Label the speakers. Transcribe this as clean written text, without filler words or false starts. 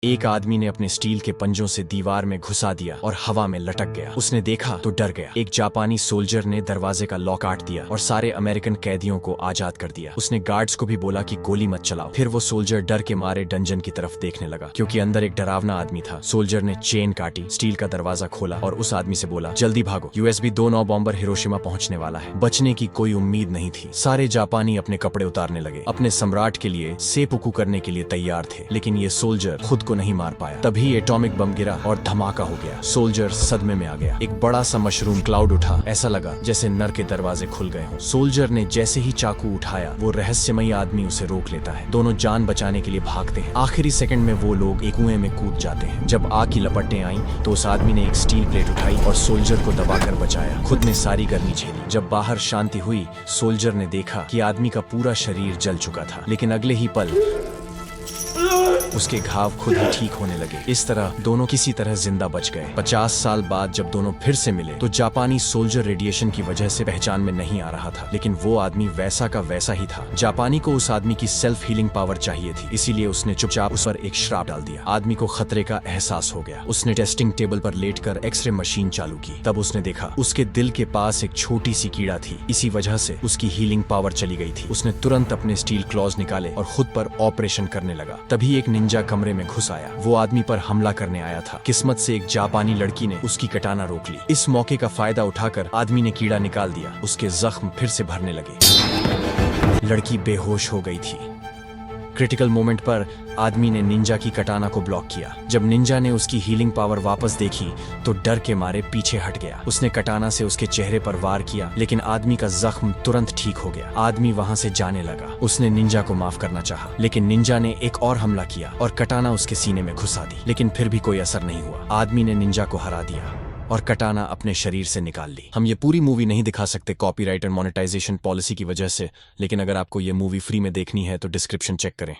Speaker 1: एक आदमी ने अपने स्टील के पंजों से दीवार में घुसा दिया और हवा में लटक गया। उसने देखा तो डर गया। एक जापानी सोल्जर ने दरवाजे का लॉक काट दिया और सारे अमेरिकन कैदियों को आजाद कर दिया। उसने गार्ड्स को भी बोला कि गोली मत चलाओ। फिर वो सोल्जर डर के मारे डंजन की तरफ देखने लगा, क्योंकि अंदर एक डरावना आदमी था। सोल्जर ने चेन काटी, स्टील का दरवाजा खोला और उस आदमी से बोला, जल्दी भागो, यूएसबी 2 नौ बॉम्बर हिरोशिमा पहुंचने वाला है। बचने की कोई उम्मीद नहीं थी। सारे जापानी अपने कपड़े उतारने लगे, अपने सम्राट के लिए सेपुकू करने के लिए तैयार थे। लेकिन ये सोल्जर खुद को नहीं मार पाया। तभी एटॉमिक बम गिरा और धमाका हो गया। सोल्जर सदमे में आ गया। एक बड़ा सा मशरूम क्लाउड उठा, ऐसा लगा जैसे नर के दरवाजे खुल गए हों। सोल्जर ने जैसे ही चाकू उठाया, वो रहस्यमयी आदमी उसे रोक लेता है। दोनों जान बचाने के लिए भागते हैं। आखिरी सेकंड में वो लोग एक कुएं में कूद जाते हैं। जब आग की लपटें आईं, तो उस आदमी ने एक स्टील प्लेट उठाई और सोल्जर को दबाकर बचाया। खुद ने सारी गर्मी झेली। जब बाहर शांति हुई, सोल्जर ने देखा कि आदमी का पूरा शरीर जल चुका था। लेकिन अगले ही पल उसके घाव खुद ही ठीक होने लगे। इस तरह दोनों किसी तरह जिंदा बच गए। 50 साल बाद जब दोनों फिर से मिले, तो जापानी सोल्जर रेडिएशन की वजह से पहचान में नहीं आ रहा था। लेकिन वो आदमी वैसा का वैसा ही था। जापानी को उस आदमी की सेल्फ हीलिंग पावर चाहिए थी, इसीलिए उसने चुपचाप उस पर एक श्राप डाल दिया। आदमी को खतरे का एहसास हो गया। उसने टेस्टिंग टेबल पर लेटकर एक्सरे मशीन चालू की। तब उसने देखा उसके दिल के पास एक छोटी सी कीड़ा थी। इसी वजह से उसकी हीलिंग पावर चली गई थी। उसने तुरंत अपने स्टील क्लॉज निकाले और खुद पर ऑपरेशन करने लगा। तभी एक निंजा कमरे में घुस आया। वो आदमी पर हमला करने आया था। किस्मत से एक जापानी लड़की ने उसकी कटाना रोक ली। इस मौके का फायदा उठाकर आदमी ने कीड़ा निकाल दिया। उसके जख्म फिर से भरने लगे। लड़की बेहोश हो गई थी। क्रिटिकल मोमेंट पर आदमी ने निंजा की कटाना को ब्लॉक किया। जब निंजा ने उसकी हीलिंग पावर वापस देखी, तो डर के मारे पीछे हट गया। उसने कटाना से उसके चेहरे पर वार किया, लेकिन आदमी का जख्म तुरंत ठीक हो गया। आदमी वहां से जाने लगा। उसने निंजा को माफ करना चाहा, लेकिन निंजा ने एक और हमला किया और कटाना उसके सीने में घुसा दी। लेकिन फिर भी कोई असर नहीं हुआ। आदमी ने निंजा को हरा दिया और कटाना अपने शरीर से निकाल ली। हम ये पूरी मूवी नहीं दिखा सकते कॉपीराइट और मोनेटाइजेशन पॉलिसी की वजह से, लेकिन अगर आपको ये मूवी फ्री में देखनी है तो डिस्क्रिप्शन चेक करें।